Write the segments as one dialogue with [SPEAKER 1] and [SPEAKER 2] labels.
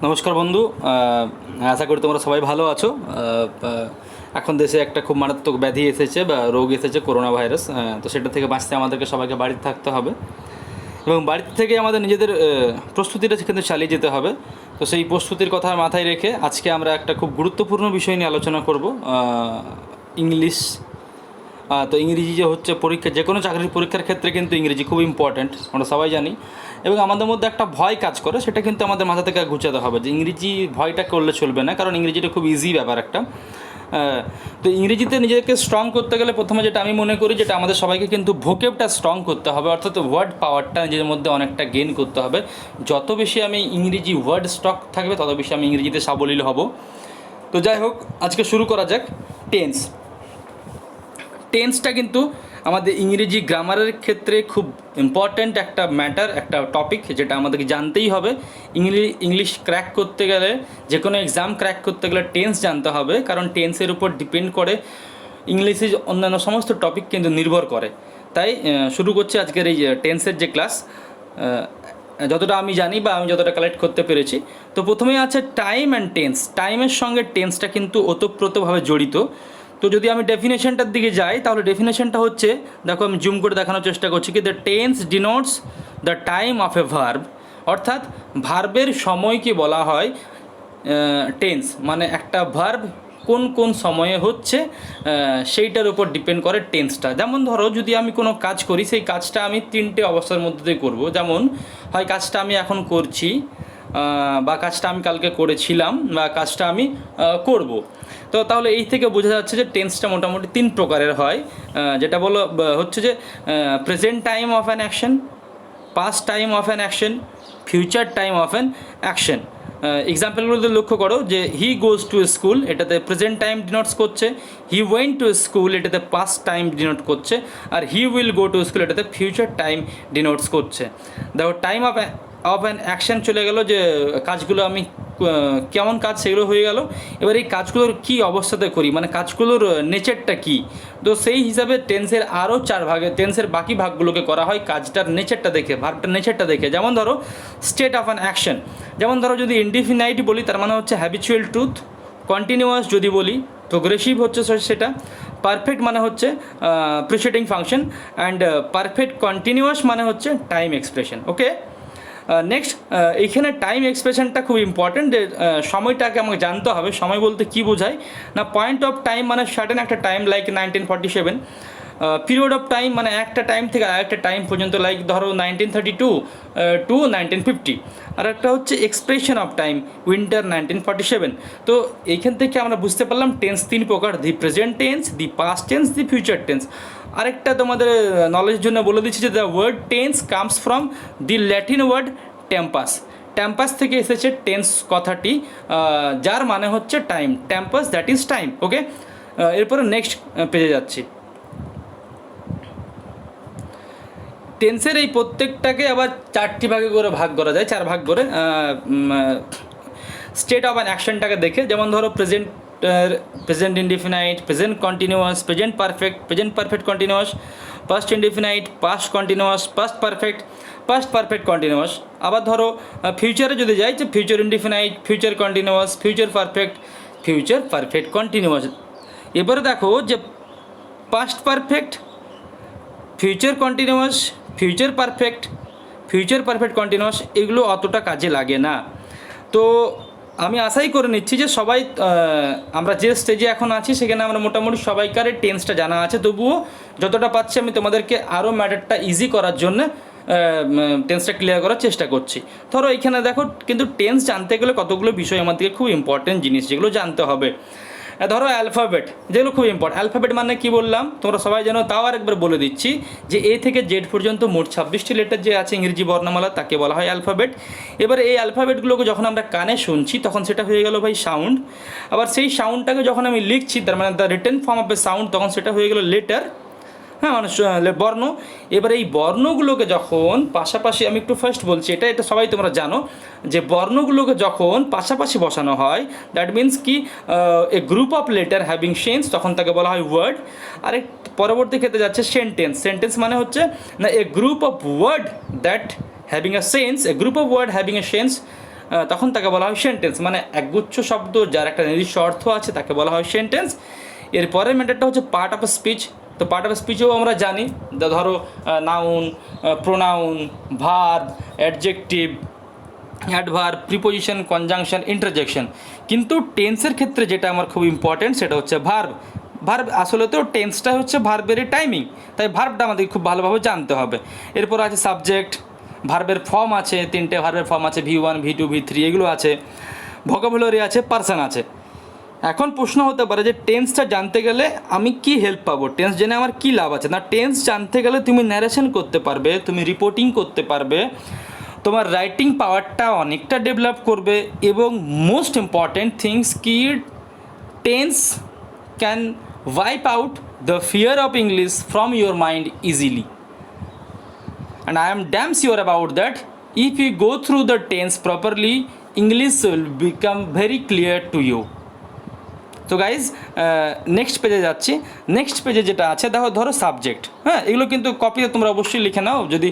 [SPEAKER 1] নমস্কার বন্ধু। আশা করি তোমরা সবাই ভালো আছো। এখন দেশে একটা খুব মারাত্মক ব্যাধি এসেছে বা রোগ এসেছে, করোনা ভাইরাস। তো সেটা থেকে বাঁচতে আমাদেরকে সবাইকে বাড়িতে থাকতে হবে এবং বাড়িতে থেকে আমাদের নিজেদের প্রস্তুতিটা কিন্তু চালিয়ে যেতে হবে। তো সেই প্রস্তুতির কথা মাথায় রেখে আজকে আমরা একটা খুব গুরুত্বপূর্ণ বিষয় নিয়ে আলোচনা করব, ইংলিশ। তো ইংরেজি যে হচ্ছে পরীক্ষা, যে কোনো চাকরির পরীক্ষার ক্ষেত্রে কিন্তু ইংরেজি খুব ইম্পর্ট্যান্ট, আমরা সবাই জানি। এবং আমাদের মধ্যে একটা ভয় কাজ করে, সেটা কিন্তু আমাদের মাথা থেকে ঘুচাতে হবে যে ইংরেজি ভয়টা করলে চলবে না, কারণ ইংরেজিটা খুব ইজি ব্যাপার একটা। তো ইংরেজিতে নিজেকে স্ট্রং করতে গেলে প্রথমে যেটা আমি মনে করি, যেটা আমাদের সবাইকে কিন্তু ভোকেবটা স্ট্রং করতে হবে, অর্থাৎ ওয়ার্ড পাওয়ারটা নিজের মধ্যে অনেকটা গেইন করতে হবে। যত বেশি আমি ইংরেজি ওয়ার্ড স্টক থাকবে, তত বেশি আমি ইংরেজিতে সাবলীল হব। তো যাই হোক, আজকে শুরু করা যাক। টেন্স। টেন্সটা কিন্তু আমাদের ইংরেজি গ্রামারের ক্ষেত্রে খুব ইম্পর্ট্যান্ট একটা ম্যাটার, একটা টপিক, যেটা আমাদেরকে জানতেই হবে। ইংলিশ ক্র্যাক করতে গেলে, যে কোনো এক্সাম ক্র্যাক করতে গেলে টেন্স জানতে হবে, কারণ টেন্সের উপর ডিপেন্ড করে ইংলিশের অন্যান্য সমস্ত টপিক কিন্তু নির্ভর করে। তাই শুরু করছি আজকের এই টেন্সের যে ক্লাস, যতটা আমি জানি বা আমি যতটা কালেক্ট করতে পেরেছি। তো প্রথমেই আছে টাইম অ্যান্ড টেন্স। টাইমের সঙ্গে টেন্সটা কিন্তু ওতপ্রোতভাবে জড়িত। তো যদি আমি ডেফিনেশনটার দিকে যাই, তাহলে ডেফিনেশনটা হচ্ছে, দেখো আমি জুম করে দেখানোর চেষ্টা করছি, কি the tense denotes the time of A verb. অর্থাৎ ভার্বের সময়কে বলা হয় টেন্স, মানে একটা ভার্ব কোন কোন সময়ে হচ্ছে সেইটার উপর ডিপেন্ড করে টেন্সটা। যেমন ধরো, যদি আমি কোনো কাজ করি, সেই কাজটা আমি তিনটে অবস্থার মধ্যে দিয়ে করবো। যেমন হয় কাজটা আমি এখন করছি, বা কাজটা আমি কালকে করেছিলাম, বা কাজটা আমি করব। তো তাহলে এই থেকে বোঝা যাচ্ছে যে টেন্সটা মোটামুটি তিন প্রকারের হয়, যেটা হচ্ছে যে present time of an action, past time of an action, future time of an action. এক্সাম্পলগুলোতে লক্ষ্য করো যে হি গোজ টু স্কুল, এটাতে প্রেজেন্ট টাইম ডিনোটস করছে। হি ওয়েন্ট টু স্কুল, এটাতে পাস্ট টাইম ডিনোট করছে। আর he will go to school, এটাতে ফিউচার টাইম ডিনোটস করছে। দেখো, টাইম অফ অ্যান অ্যাকশন চলে গেল, যে কাজগুলো আমি কেমন কাজ সেগুলো হয়ে গেল। এবার এই কাজগুলোর কী অবস্থাতে করি, মানে কাজগুলোর নেচারটা কী। তো সেই হিসাবে টেন্সের আরও চার ভাগে, টেন্সের বাকি ভাগগুলোকে করা হয় কাজটার নেচারটা দেখে, ভার্বটার নেচারটা দেখে। যেমন ধরো স্টেট অফ অ্যান অ্যাকশন, যেমন ধরো যদি ইনডিফিনাইট বলি, তার মানে হচ্ছে হ্যাবিচুয়াল ট্রুথ। কন্টিনিউয়াস যদি বলি, প্রোগ্রেসিভ হচ্ছে সেটা। পারফেক্ট মানে হচ্ছে preceding function, and perfect continuous মানে হচ্ছে টাইম এক্সপ্রেশন। ওকে, নেক্সট, এইখানে টাইম এক্সপ্রেশনটা খুব ইম্পর্ট্যান্ট, যে সময়টাকে আমাকে জানতে হবে। সময় বলতে কী বোঝায় না, পয়েন্ট অফ টাইম মানে সার্টেন একটা time, like 1947। Period of time মানে একটা টাইম থেকে আরেকটা টাইম পর্যন্ত, লাইক ধরো 1932 টু 1950। আর একটা হচ্ছে এক্সপ্রেশন অফ টাইম, উইন্টার 1947। তো এইখান থেকে আমরা বুঝতে পারলাম টেন্স তিন প্রকার: the present tense, the past tense, the future tense. আরেকটা তোমাদের নলেজের জন্য বলে দিচ্ছি, যে the word tense comes from the Latin word tempus. Tempus থেকে এসেছে টেন্স কথাটি, যার মানে হচ্ছে time. Tempus, that is time. Okay, এরপরে নেক্সট পেজে যাচ্ছি। টেন্সের এই প্রত্যেকটাকে আবার চারটি ভাগে করে ভাগ করা যায়, চার ভাগ করে। স্টেট অফ অ্যান অ্যাকশনটাকে দেখে, যেমন ধরো present indefinite, present continuous, present perfect continuous, past indefinite, past continuous, past perfect continuous. আবার ধরো ফিউচারে যদি যাই, যে future indefinite, future continuous, future perfect continuous. এবারে দেখো যে past perfect, future continuous, future perfect continuous, এগুলো অতটা কাজে লাগে না। তো আমি আশাই করে নিচ্ছি যে সবাই, আমরা যে স্টেজে এখন আছি সেখানে আমরা মোটামুটি সবাইকার টেন্সটা জানা আছে। তবুও যতটা পাচ্ছি আমি তোমাদেরকে আরও ম্যাটারটা ইজি করার জন্য টেন্সটা ক্লিয়ার করার চেষ্টা করছি। ধরো এইখানে দেখো, কিন্তু টেন্স জানতে গেলে কতগুলো বিষয় আমাদেরকে খুব ইম্পর্টেন্ট জিনিস, যেগুলো জানতে হবে। ধরো অ্যালফাবেট, যেগুলো খুব ইম্পর্টেন্ট। অ্যালফাবেট মানে কী বললাম তোমরা সবাই জানো, তাও আরেকবার বলে দিচ্ছি, যে এ থেকে জেড পর্যন্ত মোট 26টি লেটার যে আছে ইংরেজি বর্ণমালা, তাকে বলা হয় অ্যালফাবেট। এবার এই অ্যালফাবেটগুলোকে যখন আমরা কানে শুনছি, তখন সেটা হয়ে গেল ভাই সাউন্ড। আবার সেই সাউন্ডটাকে যখন আমি লিখছি, তার মানে the written form of a sound, তখন সেটা হয়ে গেল লেটার। হ্যাঁ, মানে বর্ণ। এবার এই বর্ণগুলোকে যখন পাশাপাশি, আমি একটু ফার্স্ট বলছি, এটা সবাই তোমরা জানো, যে বর্ণগুলোকে যখন পাশাপাশি বসানো হয়, দ্যাট মিন্স কি a group of letter having sense, তখন তাকে বলা হয় ওয়ার্ড। আর এক পরবর্তী ক্ষেত্রে যাচ্ছে সেন্টেন্স মানে হচ্ছে না a group of word that having a sense, a group of word having a sense তখন তাকে বলা হয় সেন্টেন্স, মানে একগুচ্ছ শব্দ যার একটা নির্দিষ্ট অর্থ আছে তাকে বলা হয় সেন্টেন্স। এরপরের ম্যাটারটা হচ্ছে পার্ট অফ স্পিচ। তো পার্ট অফ স্পিচও আমরা জানি, ধরো noun, pronoun, verb, adjective, adverb, preposition, conjunction, interjection. কিন্তু টেন্সের ক্ষেত্রে যেটা আমার খুব ইম্পর্টেন্ট সেটা হচ্ছে ভার্ব। ভার্ব আসলে তো টেন্সটা হচ্ছে ভার্বেরই টাইমিং, তাই ভার্বটা আমাদের খুব ভালোভাবে জানতে হবে। এরপর আছে সাবজেক্ট, ভার্বের ফর্ম আছে, 3টে ভার্বের ফর্ম আছে, V1, V2, V3 এগুলো আছে, ভোকাবুলারি আছে, পার্সন আছে। এখন প্রশ্ন হতে পারে যে টেন্সটা জানতে গেলে আমি কি হেল্প পাবো, টেন্স জেনে আমার কী লাভ আছে? না, টেন্স জানতে গেলে তুমি ন্যারেশন করতে পারবে, তুমি রিপোর্টিং করতে পারবে, তোমার রাইটিং পাওয়ারটা অনেকটা ডেভেলপ করবে, এবং মোস্ট ইম্পর্ট্যান্ট থিংস কি tense can wipe out the fear of English from your mind easily. And I am damn sure about that. If you go through the tense properly, English will become very clear to you. তো guys next পেজে যাচ্ছি। Next পেজে যেটা আছে ধরো subject, হ্যাঁ, এগুলো কিন্তু কপিতে তোমরা অবশ্যই লিখে নাও। যদি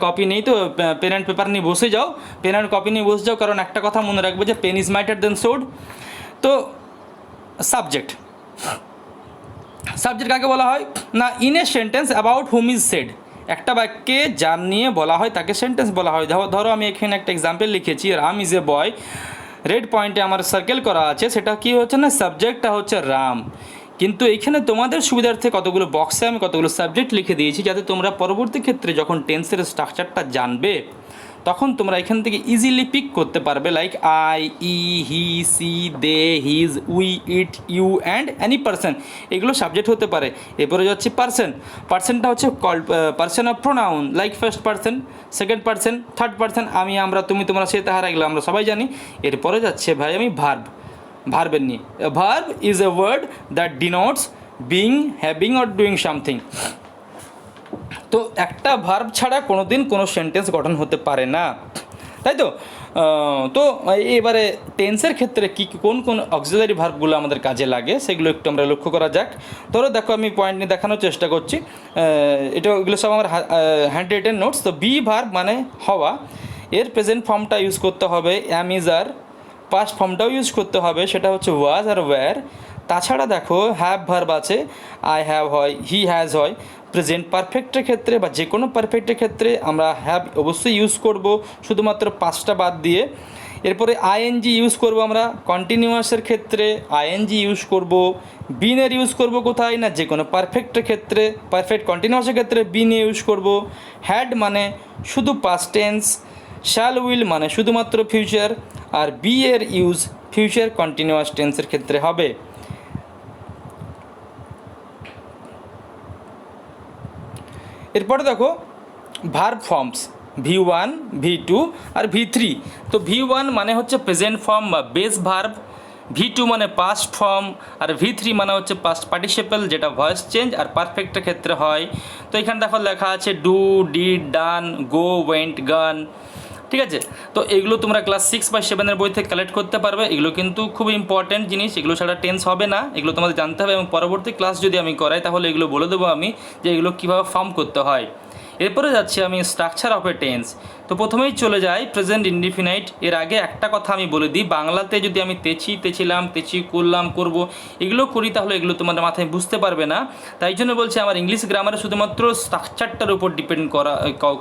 [SPEAKER 1] কপি নেই তো পেন অ্যান্ড পেপার নিয়ে বসে যাও, পেন অ্যান্ড কপি নিয়ে বসে যাও, কারণ একটা কথা মনে রাখবে যে pen is mightier than sword. তো সাবজেক্ট কাকে বলা হয়? না, in a sentence about whom is said, একটা বাক্যে যার নিয়ে বলা হয় তাকে সেন্টেন্স বলা হয়। ধরো আমি এখানে একটা এক্সাম্পল লিখেছি, Ram is a boy, red পয়েন্টে আমার সার্কেল করা আছে, সেটা কি হচ্ছে না, সাবজেক্টটা হচ্ছে রাম। কিন্তু এইখানে তোমাদের সুবিধার্থে কতগুলো বক্সে আমি কতগুলো সাবজেক্ট লিখে দিয়েছি, যাতে তোমরা পরবর্তী ক্ষেত্রে যখন টেন্সের স্ট্রাকচারটা জানবে তখন তোমরা এখান থেকে ইজিলি পিক করতে পারবে, লাইক আই, ই, he, she, they, his, we, it, you and any person, এগুলো সাবজেক্ট হতে পারে। এরপরে যাচ্ছে পার্সনটা হচ্ছে person of pronoun, like first person, second person, third person, আমি, আমরা, তুমি, তোমরা, সে, তাহারা, এগুলো আমরা সবাই জানি। এরপরে যাচ্ছে ভাই আমি ভার্বের নিয়ে। Verb is a word that denotes being, having or doing something. তো একটা ভার্ব ছাড়া কোনো দিন কোনো সেন্টেন্স গঠন হতে পারে না, তাই তো? তো এবারে টেন্সের ক্ষেত্রে কোন অক্সিলারি ভার্বগুলো আমাদের কাজে লাগে সেগুলো একটু আমরা লক্ষ্য করা যাক। ধরো দেখো, আমি পয়েন্ট নিয়ে দেখানোর চেষ্টা করছি, এগুলো সব আমার হ্যান্ড রিটেন নোটস। তো বি ভার্ব মানে হওয়া, এর প্রেজেন্ট ফর্মটা ইউজ করতে হবে অ্যাম, ইজ, আর। পাস্ট ফর্মটাও ইউজ করতে হবে, সেটা হচ্ছে ওয়াজ আর ওয়্যার। তাছাড়া দেখো হ্যাভ ভার্ব আছে, আই হ্যাভ হয়, হি হ্যাজ হয়। প্রেজেন্ট পারফেক্টের ক্ষেত্রে বা যে কোনো পারফেক্টের ক্ষেত্রে আমরা হ্যাভ অবশ্যই ইউজ করব, শুধুমাত্র পাঁচটা বাদ দিয়ে। এরপরে আইএনজি ইউজ করব আমরা কন্টিনিউয়াসের ক্ষেত্রে, আইএনজি ইউজ করব। বিনের ইউজ করব কোথায়? না, যে কোনো পারফেক্টের ক্ষেত্রে, পারফেক্ট কন্টিনিউয়াসের ক্ষেত্রে বিন ইউজ করব। হ্যাড মানে শুধু পাস্ট টেন্স, শ্যাল উইল মানে শুধুমাত্র ফিউচার, আর বি এর ইউজ ফিউচার কন্টিনিউয়াস টেন্সের ক্ষেত্রে হবে। এরপরে দেখো ভার্ব ফর্মস, V1, V2 আর V3। তো V1 মানে হচ্ছে প্রেজেন্ট ফর্ম বা বেস ভার্ব, V2 মানে পাস্ট ফর্ম, আর V3 মানে হচ্ছে পাস্ট পার্টিসিপল, যেটা ভয়েস চেঞ্জ আর পারফেক্টের ক্ষেত্রে হয়। তো এখানে দেখো লেখা আছে do, did, done, go, went, গান, ঠিক আছে? তো এগুলো তোমরা ক্লাস 6 বা 7 বই থেকে কালেক্ট করতে পারবে। এগুলো কিন্তু খুব ইম্পর্ট্যান্ট জিনিস, এগুলো ছাড়া টেন্স হবে না, এগুলো তোমাদের জানতে হবে। এবং পরবর্তী ক্লাস যদি আমি করাই তাহলে এগুলো বলে দেবো আমি যে এগুলো কীভাবে ফর্ম করতে হয়। এরপরে যাচ্ছি আমি স্ট্রাকচার অফ এ টেন্স। তো প্রথমেই চলে যাই প্রেজেন্ট ইনডিফিনাইট। এর আগে একটা কথা আমি বলে দিই, বাংলাতে যদি আমি তেছি, তেছিলাম, তেছি, করলাম, করব, এগুলো করি তাহলে এগুলো তোমাদের মাথায় বুঝতে পারবে না। তাই জন্য বলছি আমার ইংলিশ গ্রামারে শুধুমাত্র স্ট্রাকচারটার উপর ডিপেন্ড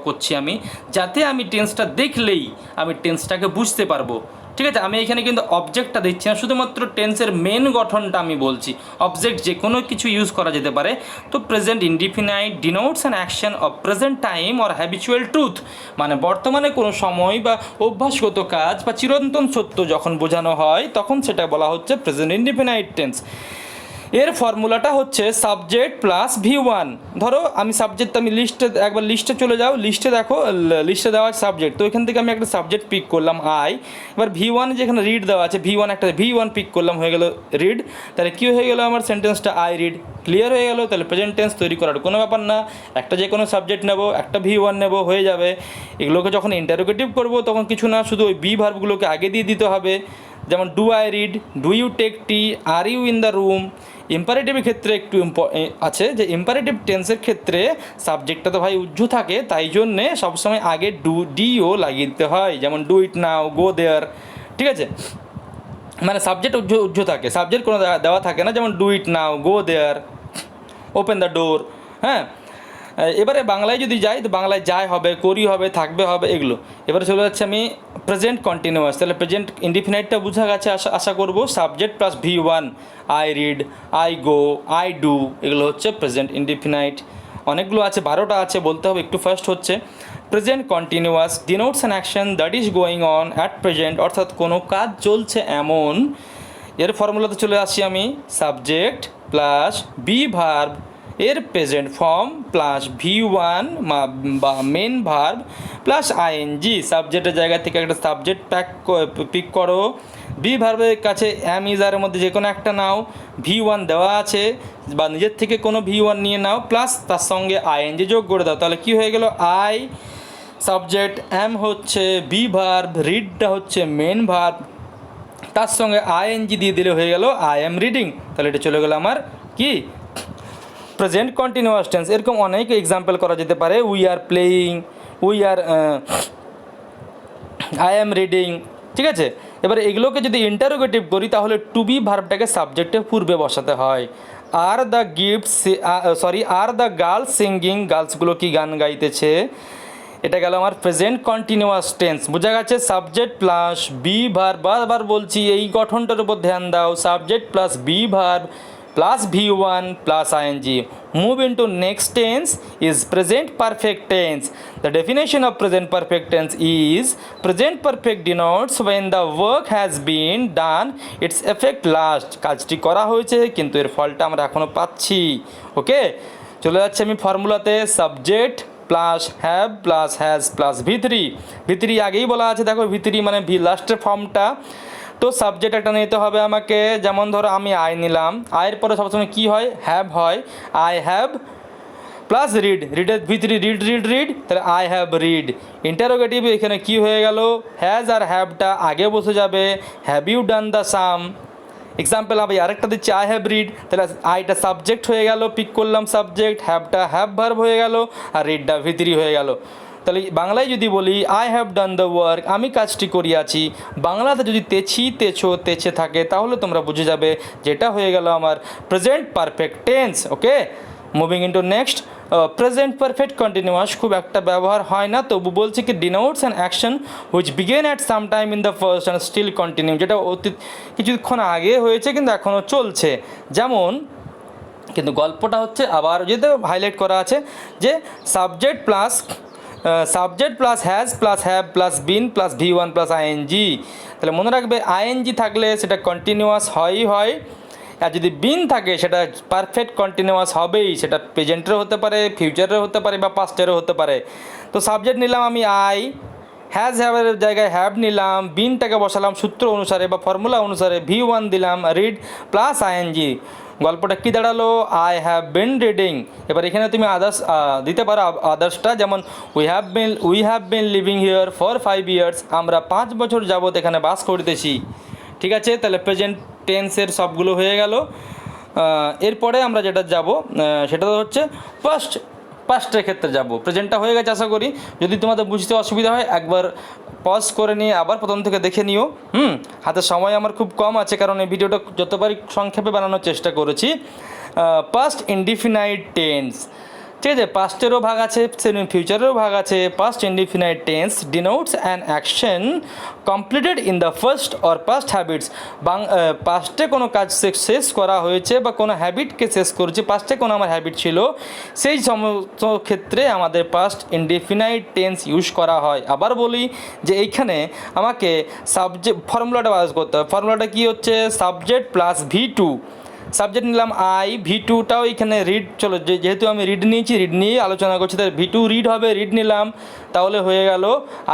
[SPEAKER 1] করছি আমি, যাতে আমি টেন্সটা দেখলেই আমি টেন্সটাকে বুঝতে পারবো। ঠিক আছে? আমি এখানে কিন্তু অবজেক্টটা দিচ্ছি না, শুধুমাত্র টেন্সের মেন গঠনটা আমি বলছি। অবজেক্ট যে কোনো কিছু ইউজ করা যেতে পারে। তো present indefinite denotes an action of present time or habitual truth, মানে বর্তমানে কোনো সময় বা অভ্যাসগত কাজ বা চিরন্তন সত্য যখন বোঝানো হয় তখন সেটা বলা হচ্ছে প্রেজেন্ট ইনডিফিনাইট টেন্স। এর ফর্মুলাটা হচ্ছে সাবজেক্ট প্লাস V1। ধরো আমি সাবজেক্ট, আমি একবার লিস্টে চলে যাও, লিস্টে দেখো, লিস্টে দেওয়া সাবজেক্ট, তো এখান থেকে আমি একটা সাবজেক্ট পিক করলাম আই। এবার V1 যেখানে রিড দেওয়া আছে, একটা V1 পিক করলাম, হয়ে গেল রিড। তাহলে কী হয়ে গেল আমার সেন্টেন্সটা, আই রিড, ক্লিয়ার হয়ে গেল। তাহলে প্রেজেন্ট টেন্স তৈরি করার কোনো ব্যাপার না, একটা যে কোনো সাবজেক্ট নেব, একটা V1 নেব, হয়ে যাবে। এগুলোকে যখন ইন্টারোগেটিভ করব তখন কিছু না, শুধু ওই বি ভার্বগুলোকে আগে দিয়ে দিতে হবে। যেমন do I read, do you take tea, are you in the room. ইম্পারেটিভের ক্ষেত্রে একটু আছে যে ইম্পারেটিভ টেন্সের ক্ষেত্রে সাবজেক্টটা তো ভাই উজ্জ্ব থাকে, তাই জন্যে সবসময় আগে ডিও লাগিয়ে দিতে হয়। যেমন ডু ইট নাও, গো দেয়ার, ঠিক আছে, মানে সাবজেক্ট উজ্জ্ব থাকে, সাবজেক্ট কোনো দেওয়া থাকে না, যেমন do it now, go there, open the door. হ্যাঁ, এবারে বাংলায় যদি যাই তো বাংলায় যাই হবে, করি হবে, থাকবে হবে, এগুলো। এবারে চলে যাচ্ছে আমি প্রেজেন্ট কন্টিনিউয়াস। তাহলে প্রেজেন্ট ইনডিফিনাইটটা বোঝা গেছে আশা করব। Subject plus V1, I read, I go, I do, এগুলো হচ্ছে প্রেজেন্ট ইনডিফিনাইট। অনেকগুলো আছে, 12টা আছে বলতে হবে, একটু ফার্স্ট হচ্ছে present continuous denotes an action that is going on at present, অর্থাৎ কোনো কাজ চলছে এমন। এর ফর্মুলাতে চলে আসি আমি, সাবজেক্ট প্লাস বি ভার্ব এর প্রেজেন্ট ফর্ম প্লাস V1 বা মেন ভার্ব প্লাস আইএনজি। সাবজেক্টের জায়গা থেকে একটা সাবজেক্ট পিক করো, বি ভার্বের কাছে এম ইজারের মধ্যে যে কোনো একটা নাও, V1 দেওয়া আছে বা নিজের থেকে কোনো V1 নিয়ে নাও, প্লাস তার সঙ্গে আইএনজি যোগ করে দাও। তাহলে কী হয়ে গেল, আই সাবজেক্ট, এম হচ্ছে বি ভার্ব, রিডটা হচ্ছে মেন ভার্ব, তার সঙ্গে আইএনজি দিয়ে দিলে হয়ে গেল আই এম রিডিং। তাহলে এটা চলে গেল আমার কি, প্রেজেন্ট কন্টিনিউয়াস টেন্স। এরকম অনেক এক্সাম্পল করা যেতে পারে, we are playing, we are, I am reading. ঠিক আছে, এবারে এগুলোকে যদি ইন্টারোগেটিভ করি তাহলে টু বি ভার্বটাকে সাবজেক্টের পূর্বে বসাতে হয়। Are the gifts, are the girls singing, গার্লসগুলো কি গান গাইতেছে, এটা গেল আমার প্রেজেন্ট কন্টিনিউয়াস টেন্স। বোঝা গেছে, সাবজেক্ট প্লাস বি ভার্ব, বারবার বলছি এই গঠনটার উপর ধ্যান দাও, subject plus be verb plus V1 plus ING. Move into next tense is present perfect tense. The definition of present perfect tense is present perfect denotes when the work has been done its effect last. কাজটি করা হয়েছে কিন্তু এর ফলটা আমরা এখনও পাচ্ছি। ওকে, চলে যাচ্ছে আমি ফর্মুলাতে, subject plus have plus has plus V3 আগেই বলা আছে, দেখো V3 মানে ভি লাস্টের ফর্মটা। তো সাবজেক্ট একটা নিতে হবে আমাকে, যেমন ধরো আমি আই নিলাম, আয়ের পরে সবসময় কী হয়, হ্যাভ হয়, আই হ্যাভ প্লাস রিডের V3 রিড, তাহলে আই হ্যাভ রিড। ইন্টারোগেটিভ এখানে কি হয়ে গেল, হ্যাজ আর হ্যাভটা আগে বসে যাবে, have you done the sum. Example আমি আরেকটা দিচ্ছি, আই হ্যাভ রিড, তাহলে আইটা সাবজেক্ট হয়ে গেল, পিক করলাম সাবজেক্ট, হ্যাভটা হ্যাভ ভার্ব হয়ে গেল, আর রিডটা V3 হয়ে গেল। তাহলে বাংলায় যদি বলি I have done the work, আমি কাজটি করিয়াছি, বাংলাতে যদি তেছি, তেছো, তেছে থাকে তাহলে তোমরা বুঝে যাবে যেটা হয়ে গেল আমার present perfect tense. Okay, moving into next, present perfect continuous খুব একটা ব্যবহার হয় না, তবু বলছি কি denotes an action which began at some time in the first and still continue, যেটা অতীত কিছুক্ষণ আগে হয়েছে কিন্তু এখনও চলছে। যেমন, কিন্তু গল্পটা হচ্ছে আবার যদি হাইলাইট করা আছে যে subject plus has plus have plus been plus V1 plus ING. তাহলে মনে রাখবে আইএনজি থাকলে সেটা কন্টিনিউয়াস হয়ই হয়, আর যদি বিন থাকে সেটা পারফেক্ট কন্টিনিউয়াস হবেই, সেটা প্রেজেন্টেরও হতে পারে, ফিউচারেরও হতে পারে বা পাস্টেরও হতে পারে। তো সাবজেক্ট নিলাম আমি আই, হ্যাজ হ্যাভের জায়গায় হ্যাভ নিলাম, বিনটাকে বসালাম সূত্র অনুসারে বা ফর্মুলা অনুসারে, V1 দিলাম, রিড প্লাস আইএনজি। গল্পটা কী দাঁড়ালো, আই হ্যাভ বিন রিডিং। এবার এখানে তুমি আদার্স দিতে পারো, আদার্সটা যেমন we have been living here for 5 years, আমরা 5 বছর যাবত এখানে বাস করতেছি। ঠিক আছে, তাহলে প্রেজেন্ট টেন্সের সবগুলো হয়ে গেল। এরপরে আমরা যেটা যাব সেটা হচ্ছে পাস্টের ক্ষেত্রে যাব। প্রেজেন্টটা হয়ে গেছে আশা করি, যদি তোমাদের বুঝতে অসুবিধা হয় একবার পজ করে নিয়ে আবার প্রথম থেকে দেখে নিও। হাতে সময় আমার খুব কম আছে, কারণ এই ভিডিওটা যতবারই সংক্ষেপে বানানোর চেষ্টা করেছি। পাস্ট ইনডিফিনাইট টেন্স, ঠিক আছে, পাস্টেরও ভাগ আছে, ফিউচারেরও ভাগ আছে। Past indefinite tense denotes an action completed in the first or past habits. পাস্টে কোনো কাজ শেষ করা হয়েছে বা কোনো হ্যাবিটকে শেষ করেছে, পাস্টে কোনো আমার হ্যাবিট ছিল, সেই সমস্ত ক্ষেত্রে আমাদের পাস্ট ইনডিফিনাইট টেন্স ইউজ করা হয়। আবার বলি যে এইখানে আমাকে ফর্মুলাটা বাস করতে হবে। ফর্মুলাটা কী হচ্ছে, সাবজেক্ট প্লাস V2, সাবজেক্ট নিলাম আই, V2টাও এখানে রিড, চলো যেহেতু আমি রিড নিয়েছি, রিড নিয়েই আলোচনা করছি, তাই V2 রিড হবে, রিড নিলাম, তাহলে হয়ে গেল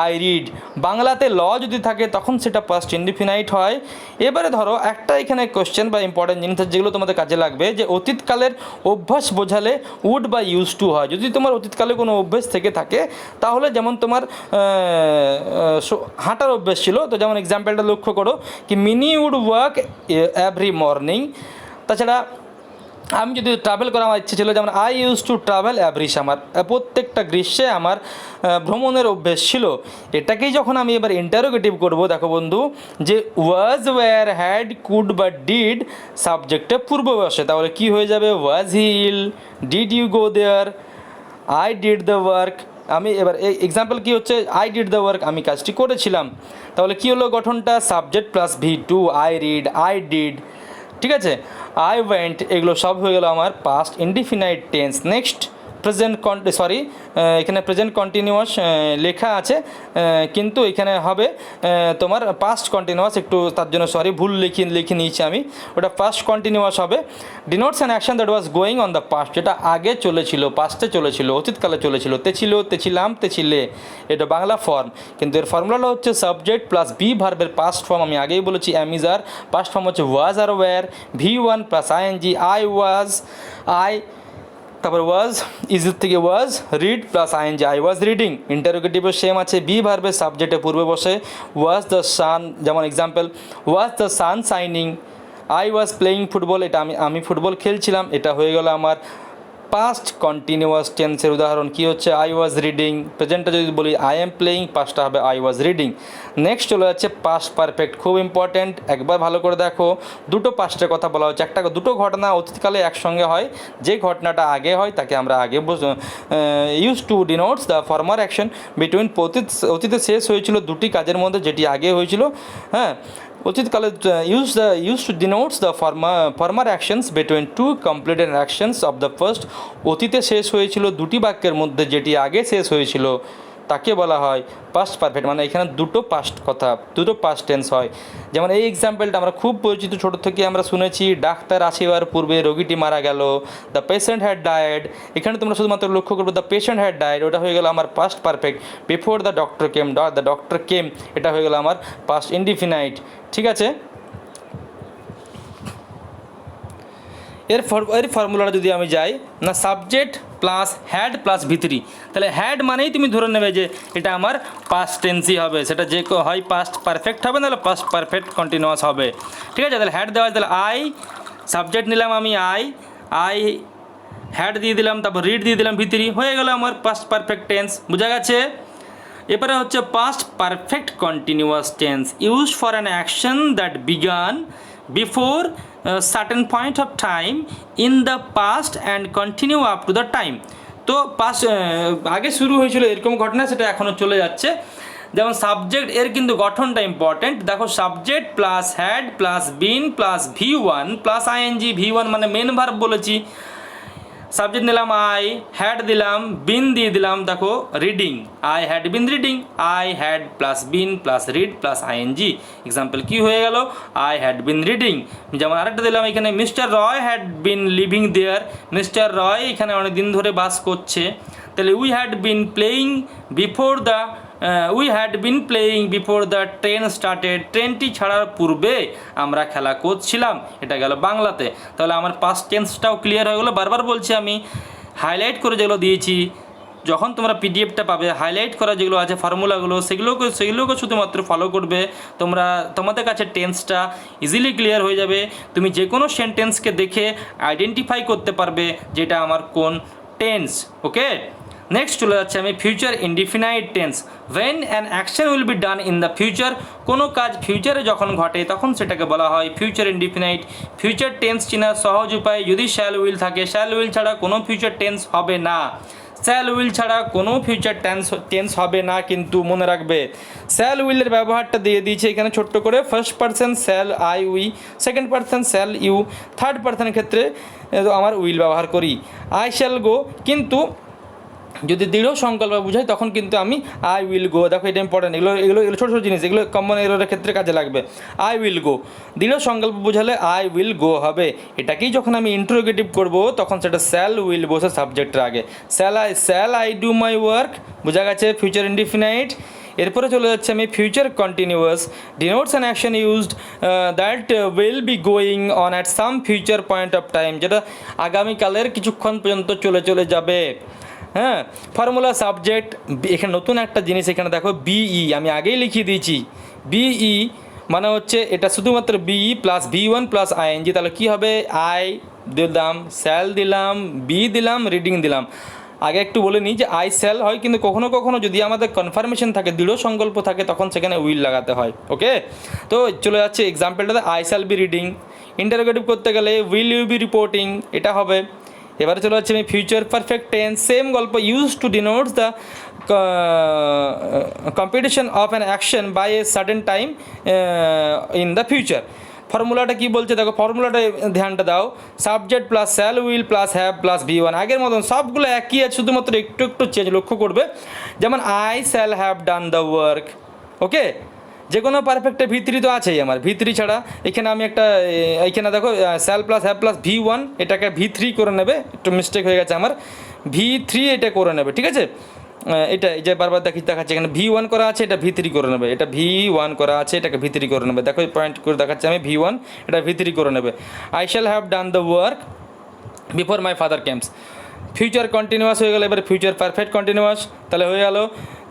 [SPEAKER 1] আই রিড। বাংলাতে ল যদি থাকে তখন সেটা পাস্ট ইনডিফিনাইট হয়। এবারে ধরো একটা এখানে কোশ্চেন বা ইম্পর্টেন্ট জিনিস যেগুলো তোমাদের কাজে লাগবে, যে অতীতকালের অভ্যাস বোঝালে উড বা ইউজ টু হয়। যদি তোমার অতীতকালে কোনো অভ্যাস থেকে থাকে তাহলে, যেমন তোমার হাঁটার অভ্যাস ছিল, তো যেমন এক্সাম্পলটা লক্ষ্য করো কি Mini would work every morning. তাছাড়া আমি যদি ট্রাভেল করার আমার ইচ্ছে ছিল, যেমন I use to travel every summer, প্রত্যেকটা গ্রীষ্মে আমার ভ্রমণের অভ্যেস ছিল। এটাকেই যখন আমি এবার ইন্টারোগেটিভ করব, দেখো বন্ধু, যে ওয়াজ, ওয়্যার, হ্যাড, কুড বা ডিড সাবজেক্টে পূর্ব বসে, তাহলে কি হয়ে যাবে? Was he ill, did you go there, I did the work. আমি এবার এক্সাম্পল কী হচ্ছে? আই ডিড দ্য ওয়ার্ক, আমি কাজটি করেছিলাম। তাহলে কী হলো গঠনটা? Subject plus V two, I read, I did, ঠিক আছে? আই ওয়েন্ট, এগুলো সব হয়ে গেল আমার past indefinite tense. Next present এখানে প্রেজেন্ট কন্টিনিউয়াস লেখা আছে, কিন্তু এখানে হবে তোমার পাস্ট কন্টিনিউয়াস, একটু তার জন্য সরি, ভুল লিখে নিয়েছি আমি, ওটা পাস্ট কন্টিনিউয়াস হবে। Denotes an action that was going on the past, যেটা আগে চলেছিল, পাস্টে চলেছিল, অতীতকালে চলেছিল। তেছিল, তেছিলাম, তেছিলে, এটা বাংলা ফর্ম, কিন্তু এর ফর্মুলাটা হচ্ছে সাবজেক্ট প্লাস বি ভার্বের পাস্ট ফর্ম। আমি আগেই বলেছি am is are, past form হচ্ছে ওয়াজ আর were, V1 plus ING, I was, তারপর ওয়াজ, ইজের থেকে was, read plus ING, I was reading. ইন্টারোগেটিভের সেম আছে, বি ভার্বের সাবজেক্টে পূর্বে বসে, ওয়াজ দ্য সান, যেমন example was the sun shining, I was playing football, এটা আমি ফুটবল খেলছিলাম, এটা হয়ে গেল আমার পাস্ট কন্টিনিউয়াস টেন্সের উদাহরণ। কী হচ্ছে? I was reading. প্রেজেন্টে যদি বলি আই এম প্লেয়িং, পাস্টটা হবে আই ওয়াজ রিডিং। নেক্সট চলে যাচ্ছে পাস্ট পারফেক্ট, খুব ইম্পর্ট্যান্ট, একবার ভালো করে দেখো। দুটো পাস্টের কথা বলা হচ্ছে, দুটো ঘটনা অতীতকালে একসঙ্গে হয়, যে ঘটনাটা আগে হয় তাকে আমরা আগে use to denotes the former action between, অতীতে শেষ হয়েছিল দুটি কাজের মধ্যে, যেটি আগে হয়েছিল। হ্যাঁ, অতীতকালে use to denotes the former actions between two completed actions of the first, অতীতে শেষ হয়েছিল দুটি বাক্যের মধ্যে, যেটি আগে শেষ হয়েছিল তাকে বলা হয় পাস্ট পারফেক্ট। মানে এখানে দুটো পাস্ট টেন্স হয়। যেমন এই এক্সাম্পলটা আমরা খুব পরিচিত, ছোটো থেকে আমরা শুনেছি, ডাক্তার আসিবার পূর্বে রোগীটি মারা গেল, দ্য পেশেন্ট হ্যাড ডায়েড। এখানে তোমরা শুধুমাত্র লক্ষ্য করবে দ্য পেশেন্ট হ্যাড ডায়েড, ওটা হয়ে গেল আমার past perfect. Before the doctor came, the doctor came, এটা হয়ে গেল আমার পাস্ট ইনডিফিনাইট। ঠিক আছে, এর ফর্মুলাটা যদি আমি যাই না, subject plus had plus V3, তাহলে হ্যাড মানেই তুমি ধরে নেবে যে এটা আমার পাস্ট টেন্সই হবে, সেটা যে হয় পাস্ট পারফেক্ট হবে, নাহলে পাস্ট পারফেক্ট কন্টিনিউয়াস হবে। ঠিক আছে, তাহলে হ্যাড দেওয়া, তাহলে আই, সাবজেক্ট নিলাম আমি আই হ্যাড দিয়ে দিলাম, তারপর রিড দিয়ে দিলাম V3, হয়ে গেল আমার পাস্ট পারফেক্ট টেন্স। বোঝা গেছে? এরপরে হচ্ছে past perfect continuous tense, use for an action that began before certain point of time in the past and continue up to the time. তো আগে শুরু হয়েছিল এরকম ঘটনা, সেটা এখনও চলে যাচ্ছে। যেমন সাবজেক্ট, এর কিন্তু গঠনটা ইম্পর্টেন্ট। দেখো, subject plus had plus been plus V1 plus ING, V1 মানে মেন ভার্ব বলেছি, সাবজেক্ট নিলাম আই, হ্যাড দিলাম, বিন দিয়ে দিলাম, দেখো reading, I had been reading, I had plus been plus read plus ING. Example কী হয়ে গেল? I had been reading. যেমন আরেকটা দিলাম এখানে, mister Roy had been living there, mister Roy এখানে অনেক দিন ধরে বাস করছে। তাহলে we had been playing before the train started, ট্রেনটি ছাড়ার পূর্বে আমরা খেলা করছিলাম, এটা গেল বাংলাতে। তাহলে আমার পাস্ট টেন্সটাও ক্লিয়ার হয়ে গেলো। বারবার বলছি, আমি হাইলাইট করে যেগুলো দিয়েছি, যখন তোমরা পিডিএফটা পাবে, হাইলাইট করা যেগুলো আছে ফর্মুলাগুলো, সেগুলোকে শুধুমাত্র ফলো করবে, তোমাদের কাছে টেন্সটা ইজিলি ক্লিয়ার হয়ে যাবে। তুমি যে কোনো সেন্টেন্সকে দেখে আইডেন্টিফাই করতে পারবে যেটা আমার কোন টেন্স। ওকে, নেক্সট চলে যাচ্ছে আমি future indefinite tense. When an action will be done in the future, কোনো কাজ ফিউচারে যখন ঘটে তখন সেটাকে বলা হয় ফিউচার ইনডিফিনাইট। ফিউচার টেন্স চেনার সহজ উপায়, যদি শ্যাল উইল থাকে, শ্যাল উইল ছাড়া কোনো ফিউচার টেন্স হবে না, শ্যাল উইল ছাড়া কোনো ফিউচার টেন্স হবে না। কিন্তু মনে রাখবে, শ্যাল উইলের ব্যবহারটা দিয়ে দিয়েছে এখানে ছোট্ট করে, first person shall I we, second person shall you, third পারসনের ক্ষেত্রে আমার উইল ব্যবহার করি, আই শ্যাল গো। কিন্তু যদি দৃঢ় সংকল্প বোঝাই তখন কিন্তু আমি আই উইল গো। দেখো, এটা ইম্পর্টেন্ট, এগুলো ছোটো ছোটো জিনিস, এগুলো কমন এররের ক্ষেত্রে কাজে লাগবে। আই উইল গো, দৃঢ় সংকল্প বোঝালে আই উইল গো হবে। এটাকেই যখন আমি ইন্টারোগেটিভ করব তখন সেটা শ্যাল উইল বসে সাবজেক্টের আগে, shall I do my work. বোঝা গেছে? Future indefinite. এরপরে চলে যাচ্ছে আমি future continuous, denotes an action used that will be going on at some future point of time, যেটা আগামীকালের কিছুক্ষণ পর্যন্ত চলে যাবে। হ্যাঁ, ফর্মুলা সাবজেক্ট, এখানে নতুন একটা জিনিস এখানে দেখো, বিই, আমি আগেই লিখিয়ে দিয়েছি, বিই মানে হচ্ছে এটা শুধুমাত্র BE plus V1 plus ING. তাহলে কী হবে? আই দিলাম, শ্যাল দিলাম, বি দিলাম, রিডিং দিলাম। আগে একটু বলে নিই যে আই শ্যাল হয়, কিন্তু কখনো কখনো যদি আমাদের কনফার্মেশন থাকে, দৃঢ় সংকল্প থাকে, তখন সেখানে উইল লাগাতে হয়। ওকে, তো চলে যাচ্ছে এক্সাম্পলটাতে, I shall be reading. Interrogative করতে গেলে উইল ইউ বি রিপোর্টিং, এটা হবে। এবারে চলে যাচ্ছে আমি ফিউচার পারফেক্ট টেন্স, সেম গল্প, use to denotes the competition of an action by a certain time in the future. ফর্মুলাটা কী বলছে দেখো, ফর্মুলাটা ধ্যানটা দাও, subject plus shall will plus have plus V one, আগের মতন সবগুলো একই আছে, শুধুমাত্র একটু একটু চেঞ্জ লক্ষ্য করবে। যেমন I shall have done the work. Okay, যে কোনো পারফেক্টে ভিত্রি তো আছেই আমার, ভিত্রি ছাড়া এখানে আমি একটা, এইখানে দেখো shall plus have plus V one, এটাকে ভি থ্রি করে নেবে, একটু মিস্টেক হয়ে গেছে আমার, ভি থ্রি এটা করে নেবে, ঠিক আছে। এটা এই যে বারবার দেখাচ্ছে এখানে ভি ওয়ান করা আছে, এটা ভি থ্রি করে নেবে, এটা ভি ওয়ান করা আছে, এটাকে ভি থ্রি করে নেবে, দেখো পয়েন্ট করে দেখাচ্ছে আমি ভি ওয়ান, এটা ভি থ্রি করে নেবে। I shall have done the work before my father কেমস। Future continuous হয়ে গেল, এবারে ফিউচার পারফেক্ট কন্টিনিউয়াস, তাহলে হয়ে গেল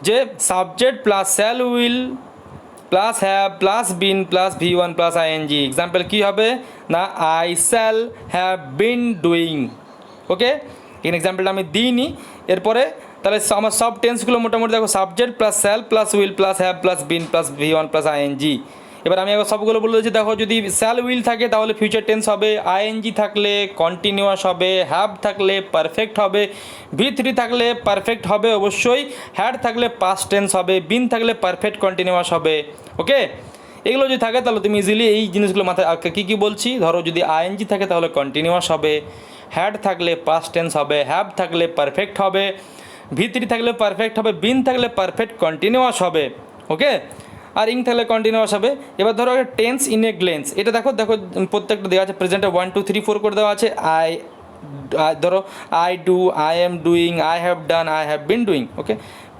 [SPEAKER 1] যে subject plus shall will plus have plus been plus V one plus ING. Example কী হবে না, I shall have been doing. Okay, এখানে এক্সাম্পলটা আমি দিইনি। এরপরে তাহলে আমার সব টেন্সগুলো মোটামুটি দেখো, subject plus shall plus will plus have plus been plus V one plus ING. এবার আমি একবার সবগুলো বলে দিচ্ছি, দেখো যদি শ্যাল উইল থাকে তাহলে ফিউচার টেন্স হবে, আইএনজি থাকলে কন্টিনিউয়াস হবে, হ্যাভ থাকলে পারফেক্ট হবে, ভি থ্রি থাকলে পারফেক্ট হবে অবশ্যই, হ্যাড থাকলে পাস্ট টেন্স হবে, বিন থাকলে পারফেক্ট কন্টিনিউয়াস হবে। ওকে, এগুলো যদি থাকে তাহলে তুমি ইজিলি এই জিনিসগুলো মাথায়, কী কী বলছি, ধরো যদি আইএনজি থাকে তাহলে কন্টিনিউয়াস হবে, হ্যাড থাকলে পাস্ট টেন্স হবে, হ্যাভ থাকলে পারফেক্ট হবে, ভি থ্রি থাকলে পারফেক্ট হবে, বিন থাকলে পারফেক্ট কন্টিনিউয়াস হবে। ওকে, আর ইং থাকলে কন্টিনিউয়াস হবে। এবার ধরো টেন্স ইন এ গ্লেন্স, এটা দেখো দেখো প্রত্যেকটা দেওয়া আছে, প্রেজেন্টে 1 2 3 4 করে দেওয়া আছে। ধরো I do, I am doing, I have done, I have been doing. Okay,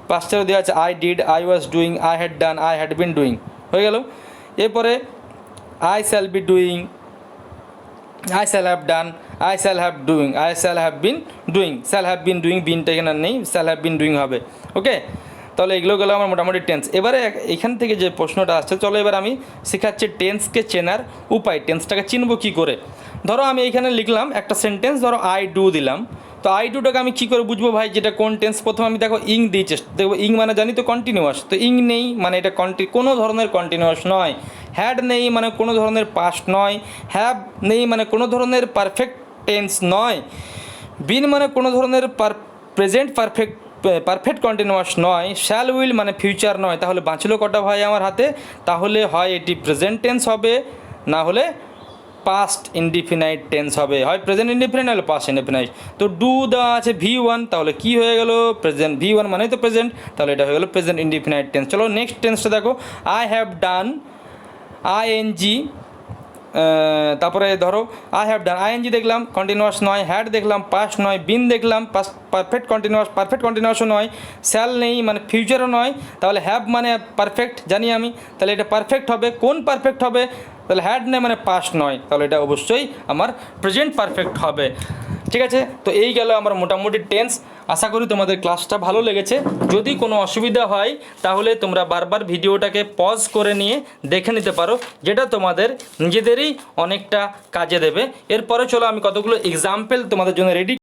[SPEAKER 1] পাঁচটারও দেওয়া আছে, I did, I was doing, I had done, I had been doing, হয়ে গেল। এরপরে I shall be doing, I shall have done, I shall have doing, I shall have been doing, shall have been doing, বিনটা এখানে নেই, shall have been doing হবে। ওকে, তাহলে এগুলো গেলো আমার মোটামুটি টেন্স। এবারে এখান থেকে যে প্রশ্নটা আসছে, চলো এবার আমি শেখাচ্ছি টেন্সকে চেনার উপায়, টেন্সটাকে চিনব কী করে। ধরো আমি এখানে লিখলাম একটা সেন্টেন্স, ধরো আই ডু দিলাম, তো আই ডুটাকে আমি কী করে বুঝবো ভাই যেটা কোন টেন্স, প্রথমে আমি দেখো ইং দিই, দেখবো ইং মানে জানি তো কন্টিনিউয়াস, তো ইং নেই মানে এটা কোনো ধরনের কন্টিনিউয়াস নয়, হ্যাড নেই মানে কোনো ধরনের পাস্ট নয়, হ্যাভ নেই মানে কোনো ধরনের পারফেক্ট টেন্স নয়, বিন মানে কোনো ধরনের প্রেজেন্ট পারফেক্ট কন্টিনিউয়াস নয়, শ্যাল উইল মানে ফিউচার নয়। তাহলে বাঁচলো কটা ভাই আমার হাতে, তাহলে হয় এটি প্রেজেন্ট টেন্স হবে, না হলে পাস্ট ইনডিফিনাইট টেন্স হবে, হয় প্রেজেন্ট ইনডিফিনাইট নাহলে পাস্ট ইনডিফিনাইট। তো ডু দেওয়া আছে ভি ওয়ান, তাহলে কী হয়ে গেল, প্রেজেন্ট, ভি ওয়ান মানে তো প্রেজেন্ট, তাহলে এটা হয়ে গেলো প্রেজেন্ট ইনডিফিনাইট টেন্স। চলো নেক্সট টেন্সটা দেখো, আই হ্যাভ ডান, আইএনজি, তারপরে ধরো আই হ্যাভ ডান, আইএনজি দেখলাম কন্টিনিউয়াস নয়, হ্যাড দেখলাম পাস্ট নয়, বিন দেখলাম পারফেক্ট কন্টিনিউয়াসও নয়, শ্যাল নেই মানে ফিউচারও নয়, তাহলে হ্যাভ মানে পারফেক্ট জানি আমি, তাহলে এটা পারফেক্ট হবে, কোন পারফেক্ট হবে, তাহলে হ্যাড নেই মানে পাস্ট নয়, তাহলে এটা অবশ্যই আমার প্রেজেন্ট পারফেক্ট হবে। ঠিক আছে, তো এই গেল আমার মোটামুটি টেন্স। আশা করি তোমাদের ক্লাসটা ভালো লেগেছে। যদি কোনো অসুবিধা হয় তাহলে তোমরা বারবার ভিডিওটাকে পজ করে নিয়ে দেখে নিতে পারো, যেটা তোমাদের নিজেদেরই অনেকটা কাজে দেবে। এরপরে চলো আমি কতগুলো এক্সাম্পল তোমাদের জন্য রেডি